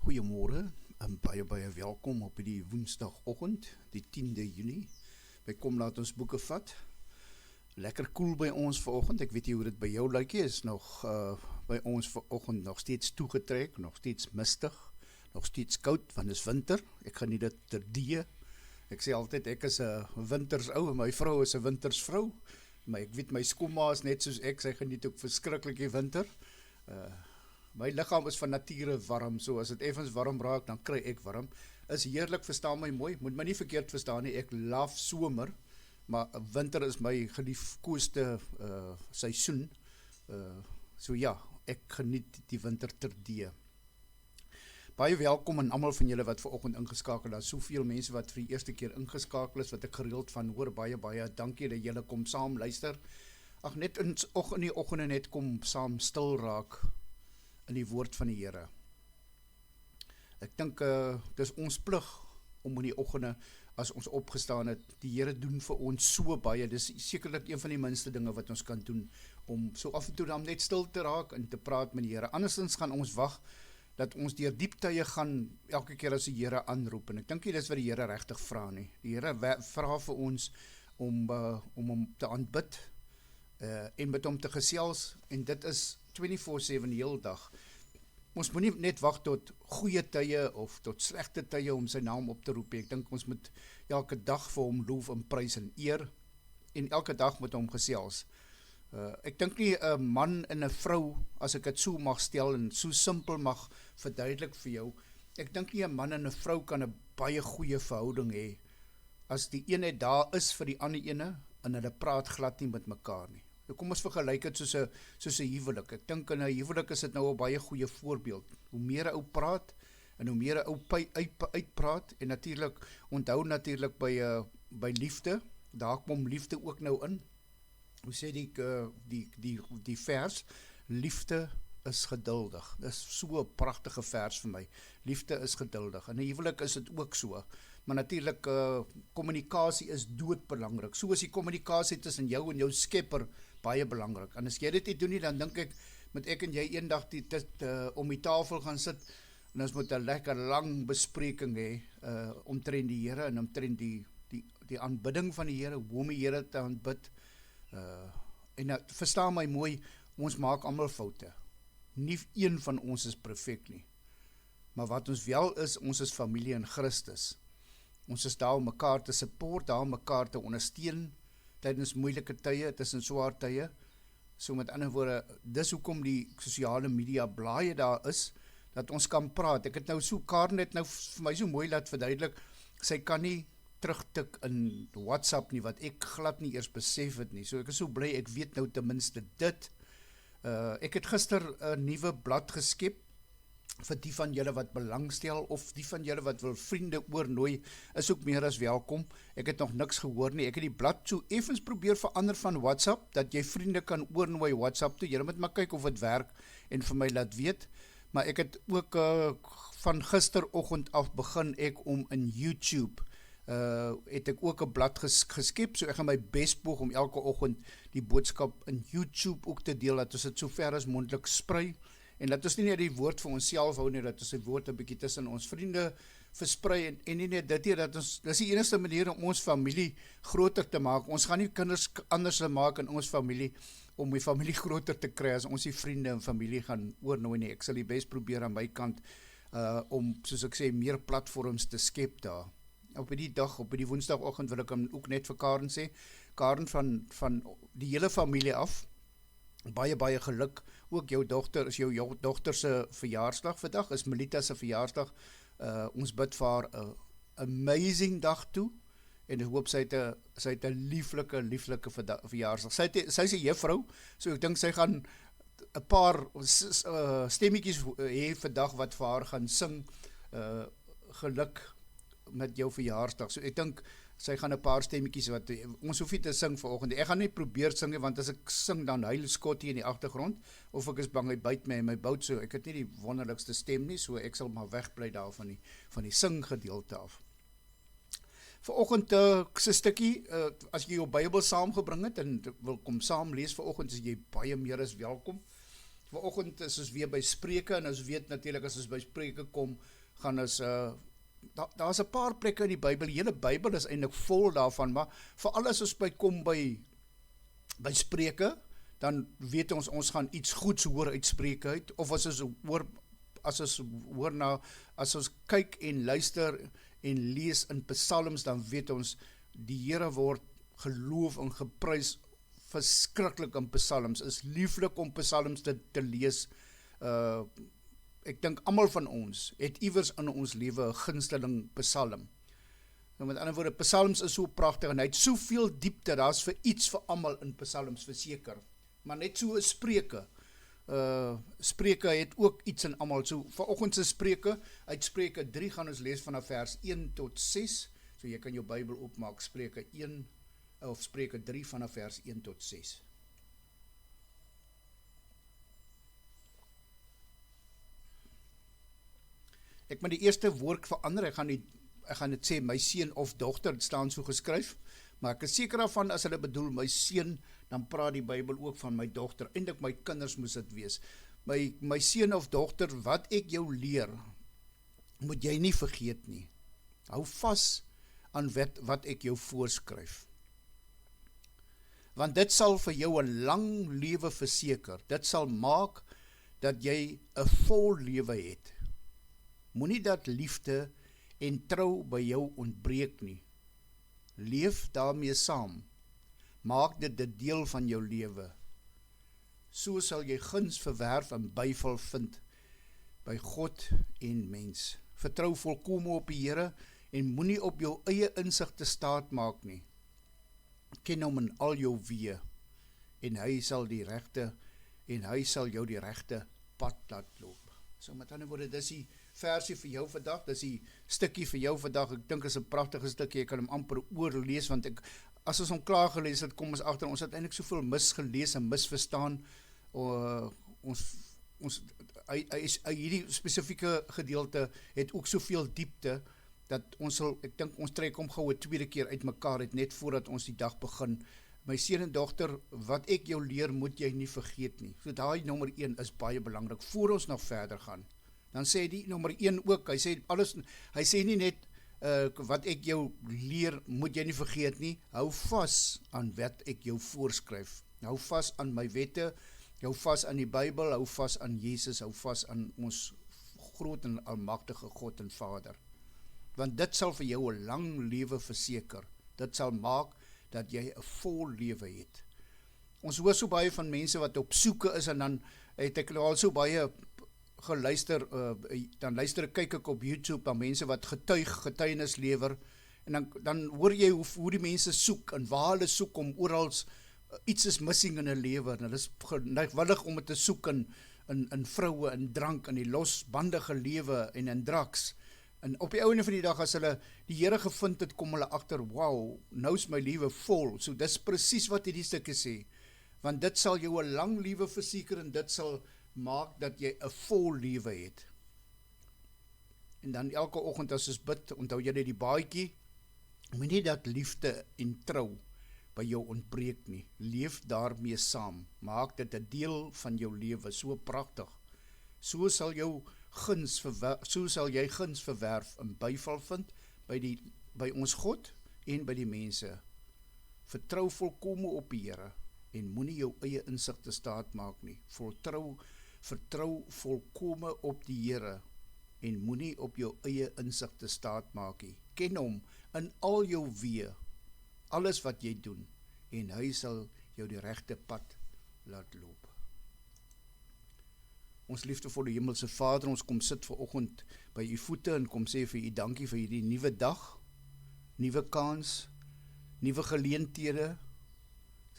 Goeiemôre en baie welkom op die woensdagoggend, die 10de Junie. By Kom Laat Ons Boeke Vat. Lekker koel by ons vanoggend. Ek weet nie hoe dit by jou lyk nie. Is nog by ons vanoggend nog steeds toegetrek, nog steeds mistig, nog steeds koud, want is winter. Ek geniet dit terdee. Ek sê altyd ek is 'n wintersou en my vrou is 'n wintersvrou. Maar ek weet my skoonma is net soos ek, sy geniet ook verskriklik die winter. My liggaam is van nature warm, so as dit effens warm raak, dan kry ek warm. Is heerlik, verstaan my mooi, moet my nie verkeerd verstaan nie, ek love somer, maar winter is my geliefkoeste seisoen. So ja, ek geniet die winter terdee. Baie welkom aan almal van julle wat vanoggend ingeskakel is. Soveel mense wat vir die eerste keer ingeskakel is, wat ek gereeld van hoor, baie dankie dat julle kom saam luister. Ag, net in die oggende net kom saam stil raak in die woord van die Here. Ek dink dis ons plig om in die oggende, as ons opgestaan het, die Here doen vir ons so baie. Dis sekerlik een van die minste dinge wat ons kan doen, om so af en toe dan net stil te raak en te praat met die Here. Andersins gaan ons wag dat ons deur diep tye gaan elke keer as die Here aanroep. En ek dink nie dis wat die Here regtig vra nie. Die Here vra vir ons om hom te aanbid en met hom te gesels, en dit is 24/7 die hele dag. Ons moet nie net wag tot goeie tye of tot slegte tye om sy naam op te roep. Ek dink ons moet elke dag vir hom loof en prys en eer, en elke dag met hom gesels. Ek dink nie 'n man en 'n vrou, as ek dit so mag stel en so simpel mag verduidelik vir jou, ek dink nie 'n man en 'n vrou kan 'n baie goeie verhouding hê as die ene daar is vir die ander ene en hulle praat glad nie met mekaar nie. Kom ons vergelyk dit soos 'n huwelik. Ek dink in 'n huwelik is dit nou 'n baie goeie voorbeeld. Hoe meer 'n ou praat en hoe meer 'n ou uitpraat, en onthou natuurlik by liefde, daar kom liefde ook nou in. Hoe sê die vers, liefde is geduldig. Dis so 'n pragtige vers vir my. Liefde is geduldig. In 'n huwelik is dit ook so. Maar natuurlik, kommunikasie is doodbelangrik. So is die kommunikasie tussen jou en jou skepper baie belangrik. En as jy dit nie doen nie, dan dink ek, moet ek en jy eendag om die tafel gaan sit, en ons moet 'n lekker lang bespreking hê, omtrent die Here en omtrent die aanbidding van die Here, hoe om die Here te aanbid. En verstaan my mooi, ons maak almal foute. Nie een van ons is perfek nie. Maar wat ons wel is, ons is familie in Christus. Ons is daar om mekaar te support, daar om mekaar te ondersteun tydens moeilike tye, tussen swaar tye. So met ander woorde, dis hoekom die sosiale media blaaie daar is, dat ons kan praat. Ek het nou so, Karen het nou vir my so mooi laat verduidelik, sy kan nie terugtik in WhatsApp nie, wat ek glad nie eers besef het nie. So ek is so bly, ek weet nou ten minste dit. Ek het gister 'n nuwe blad geskep, vir die van julle wat belangstel, of die van julle wat wil vriende oornooi, is ook meer as welkom. Ek het nog niks gehoor nie. Ek het die blad so effens probeer verander van WhatsApp, dat jy vriende kan oornooi WhatsApp toe. Julle moet maar kyk of het werk, en vir my laat weet. Maar ek het ook van gisteroggend af begin ek om in YouTube, het ek ook 'n blad geskep, so ek gaan my bes poog om elke oggend die boodskap in YouTube ook te deel, dat ons dit so ver as moontlik sprei, en dat ons nie net die woord vir onsself hou nie, dat ons die woord 'n bietjie tussen ons vriende versprei, en nie net dit hier, dis die enigste manier om ons familie groter te maak. Ons gaan nie kinders anders maak in ons familie, om die familie groter te kry, as ons die vriende en familie gaan oornooi nie. Ek sal die bes probeer aan my kant, om, soos ek sê, meer platforms te skep daar. Op die woensdagoggend wil ek hom ook net vir Karen sê, Karen van die hele familie af, baie geluk, ook jou jou dogter se verjaarsdag vandag, is Melita se verjaarsdag, ons bid vir haar 'n amazing dag toe, en ek hoop sy het 'n lieflike verjaarsdag. Sy is 'n juffrou, so ek dink sy gaan 'n paar stemmetjies hê vandag wat vir haar gaan sing, geluk met jou verjaarsdag. So ek dink sy gaan 'n paar stemmetjies wat ons hoef nie te sing vanoggend. Ek gaan nie probeer sing, want as ek sing dan huil Scotty in die agtergrond, of ek is bang hy byt my in my bout, so ek het nie die wonderlikste stem nie, so ek sal maar wegbly daar van die sing gedeelte af. Vanoggend se stukkie, as jy jou Bybel saamgebring het en wil kom saam lees vanoggend, is jy baie meer as welkom. Vanoggend is ons weer by Spreuke, en ons weet natuurlik as ons by Spreuke kom, gaan ons, daar's 'n paar plekke in die Bybel, die hele Bybel is eintlik vol daarvan, maar veral as ons kom by Spreuke, dan weet ons gaan iets goeds hoor uit Spreuke uit, of as ons kyk en luister en lees in Psalms, dan weet ons, die Here word geloof en geprys verskriklik in Psalms, is lieflik om Psalms te lees. Ek dink almal van ons het iewers in ons lewe 'n gunsteling Psalm. Nou met ander woorde, Psalms is so pragtig, en hy het soveel diepte, daar's vir iets vir almal in Psalms, verseker, maar net so 'n Spreuke. Spreuke het ook iets in almal, so vanoggend se Spreuke, uit Spreuke 3 gaan ons lees vanaf vers 1 tot 6, so jy kan jou Bybel opmaak, Spreuke 1, of Spreuke 3 vanaf vers 1 tot 6. Ek moet die eerste woord verander, ek gaan dit sê, my seun of dogter, dit staan so geskryf, maar ek is seker daarvan, as hulle bedoel my seun, dan praat die Bybel ook van my dogter, eintlik my kinders moes dit wees. My seun of dogter, wat ek jou leer, moet jy nie vergeet nie. Hou vas aan wat ek jou voorskryf. Want dit sal vir jou 'n lang lewe verseker, dit sal maak dat jy 'n vol lewe het. Moenie dat liefde en trou by jou ontbreek nie. Leef daarmee saam. Maak dit 'n deel van jou lewe. So sal jy guns verwerf en byval vind by God en mens. Vertrou volkome op die Here en moenie op jou eie insig te staat maak nie. Ken hom in al jou weë en hy sal jou die regte pad laat loop. So met ander woorde, dis die versie vir jou vandag, dis die stukkie vir jou vandag. Ek dink is 'n pragtige stukkie, ek kan hom amper oorlees, want as ons hom klaar gelees het, kom ons agter, ons het eintlik soveel misgelees en misverstaan. Hierdie spesifieke gedeelte het ook soveel diepte, dat ek dink ons trek hom gou 'n tweede keer uit mekaar het, net voordat ons die dag begin. My seun en dogter, wat ek jou leer, moet jy nie vergeet nie. So daai nommer 1 is baie belangrik, voor ons nog verder gaan. Dan sê die nommer 1 ook, hy sê nie net, wat ek jou leer, moet jy nie vergeet nie, hou vas aan wat ek jou voorskryf. Hou vas aan my wette, hou vas aan die Bybel, hou vas aan Jesus, hou vas aan ons groot en almagtige God en Vader. Want dit sal vir jou 'n lang lewe verseker. Dit sal maak dat jy 'n vol lewe het. Ons hoor so baie van mense wat op soeke is, en dan het ek al so baie geluister, dan kyk ek op YouTube, dan mense wat getuienis lewer, en dan hoor jy hoe die mense soek, en waar hulle soek om oral, iets is missing in hulle lewe, en hulle is gewillig om het te soek in vroue, in drank, in die losbandige lewe, en in drugs. En op die einde van die dag, as hulle die Here gevind het, kom hulle agter, wow, nou is my lewe vol. So dis presies wat hierdie stukkie sê, want dit sal jou 'n lang lewe verseker, en dit sal maak dat jy 'n vol lewe het. En dan elke oggend as ons bid, onthou jy die baadjie, moenie dat liefde en trou by jou ontbreek nie. Leef daarmee saam, maak dit 'n deel van jou lewe, so pragtig. So sal jy guns verwerf en byval vind by ons God en by die mense. Vertrou volkome op die Here en moenie jou eie insig te staat maak nie. Vertrou volkome op die Here en moenie op jou eie insig te staat maak nie. Ken hom in al jou weë, alles wat jy doen, en hy sal jou die regte pad laat loop. Ons liefdevolle hemelse Vader, ons kom sit vanoggend by u voete en kom sê vir u dankie vir hierdie nuwe dag, nuwe kans, nuwe geleenthede,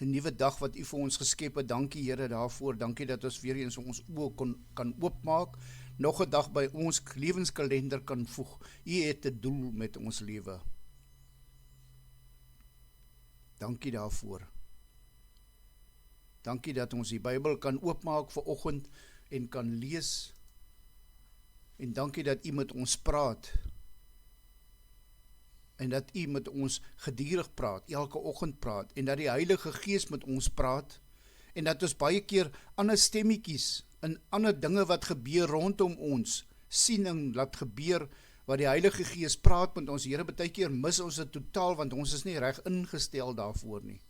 'n nuwe dag wat u vir ons geskep het. Dankie Here daarvoor, dankie dat ons weer eens ons oë kan oopmaak, nog 'n dag by ons lewenskalender kan voeg. U het 'n doel met ons lewe. Dankie daarvoor. Dankie dat ons die Bybel kan oopmaak vanoggend en kan lees, en dankie dat u met ons praat, en dat u met ons gedurig praat, elke oggend praat, en dat die Heilige Gees met ons praat, en dat ons baie keer ander stemmetjies in ander dinge wat gebeur rondom ons, sien en laat gebeur, wat die Heilige Gees praat met ons. Here, baie keer mis ons dit totaal, want ons is nie reg ingestel daarvoor nie.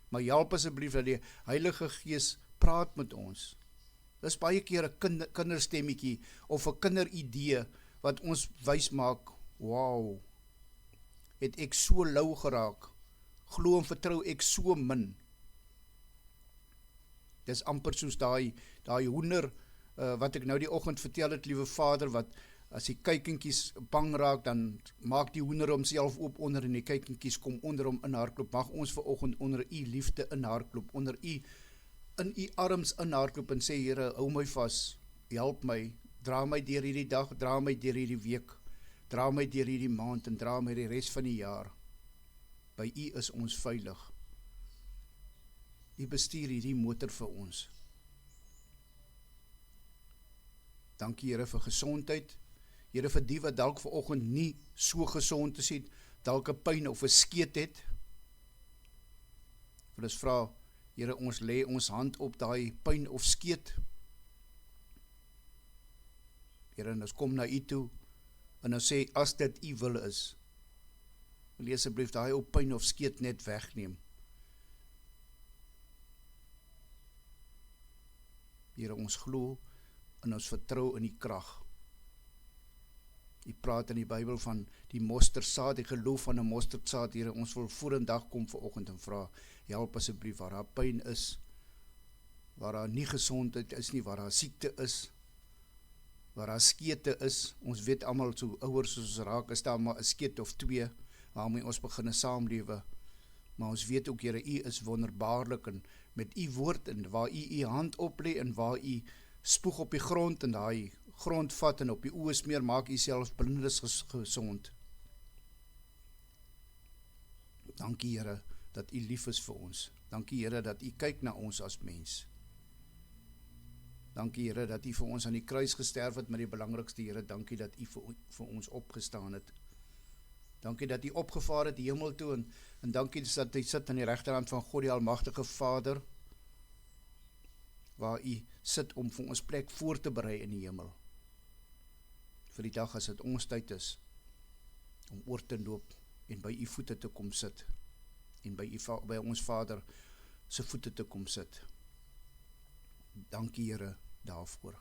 Maar help asseblief dat die Heilige Gees praat met ons. Dis baie keer 'n kinderstemmetjie of 'n kinderidee wat ons wys maak, wow, het ek so lou geraak, glo en vertrou ek so min. Dis amper soos daai hoender, wat ek nou die oggend vertel het, liewe Vader, wat as die kuikentjies bang raak, dan maak die hoender homself oop onder en die kuikentjies kom onder hom in hardloop. Mag ons vanoggend onder u liefde in hardloop, onder u in u arms in hardloop en sê, Here, hou my vas, help my, dra my deur hierdie dag, dra my deur hierdie week, dra my deur hierdie maand en dra my die res van die jaar. By u is ons veilig. U bestuur hierdie motor vir ons. Dankie Here vir gesondheid. Here vir die wat dalk vanoggend nie so gesond is nie, dalk 'n pyn of 'n skeet het. Wil ons vra, Here, ons lê ons hand op daai pyn of skeet. Here, en ons kom na u toe en ons sê, as dit u wil is, wil jy asseblief daai op pyn of skeet net wegneem. Here, ons glo en ons vertrou in die krag. U praat in die Bybel van die mosterdsaad, die geloof van 'n mosterdsaad. Here, ons wil vorendag kom vanoggend en vra, help asseblief waar daar pyn is, waar daar nie gesondheid is nie, waar daar siekte is, waar daar skete is. Ons weet almal, so ouers soos ons raak, is daar maar 'n skeet of twee, waarmee ons begin saamlewe. Maar ons weet ook, Here, u is wonderbaarlik en met u woord en waar u hand oplê en waar u spoeg op die grond en daai grond vat en op die oë smeer, maak u self blindes gesond. Dankie Here dat u lief is vir ons. Dankie Here dat u kyk na ons as mens. Dankie Here dat u vir ons aan die kruis gesterf het, maar die belangrikste Here, dankie dat u vir ons opgestaan het. Dankie dat u opgevaar het die hemel toe en dankie dat u sit aan die regterhand van God die Almagtige Vader, waar u sit om vir ons plek voor te berei in die hemel. Vir die dag as dit ons tyd is om oor te loop en by u voete te kom sit en by ons Vader se voete te kom sit. Dankie Here daarvoor.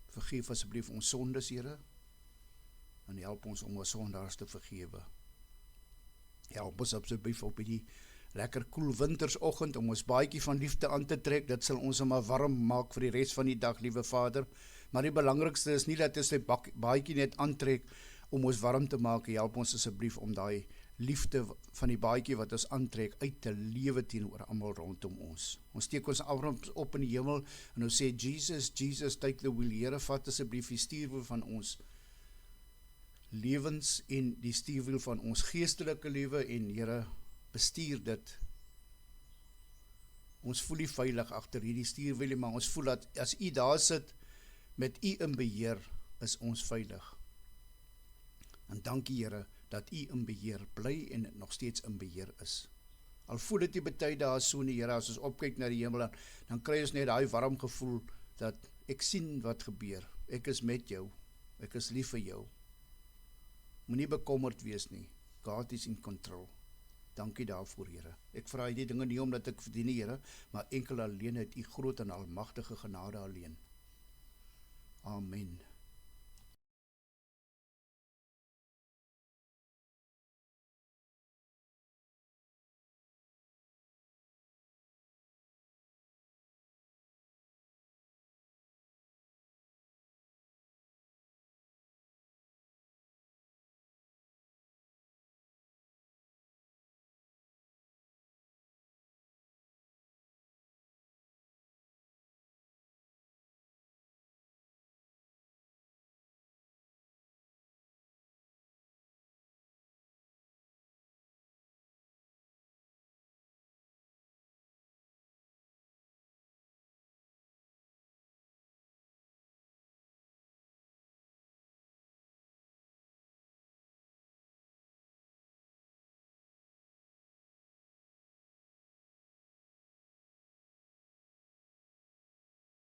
Vergeef asseblief ons sondes, Here, en help ons om ons sondaars te vergewe. Help ons asseblief op die lekker koel wintersoggend om ons baadjie van liefde aan te trek. Dit sal ons maar warm maak vir die res van die dag, liewe Vader. Maar die belangrikste is nie dat ons die baadjie net aantrek om ons warm te maak. Help ons asseblief om daai liefde van die baadjie wat ons aantrek uit te lewe teenoor almal rondom ons. Ons steek ons arms op in die hemel en ons sê, Jesus, Jesus, take the wheel. Here, vat asseblief die stuurwiel van ons lewens en die stuurwiel van ons geestelike lewe en Here, bestuur dit. Ons voel nie veilig agter hierdie stuurwiel, maar ons voel dat as u daar sit met u in beheer, is ons veilig. En dankie Here dat u in beheer bly en nog steeds in beheer is. Al voel dit nie baie dae so nie, Here, as ons opkyk na die hemel, dan kry ons net daai warm gevoel dat ek sien wat gebeur. Ek is met jou. Ek is lief vir jou. Moenie bekommerd wees nie. God is in control. Dankie daarvoor, Here. Ek vra hierdie dinge nie omdat ek verdien nie, Here, maar enkel alleen uit u groot en almagtige genade alleen. Amen.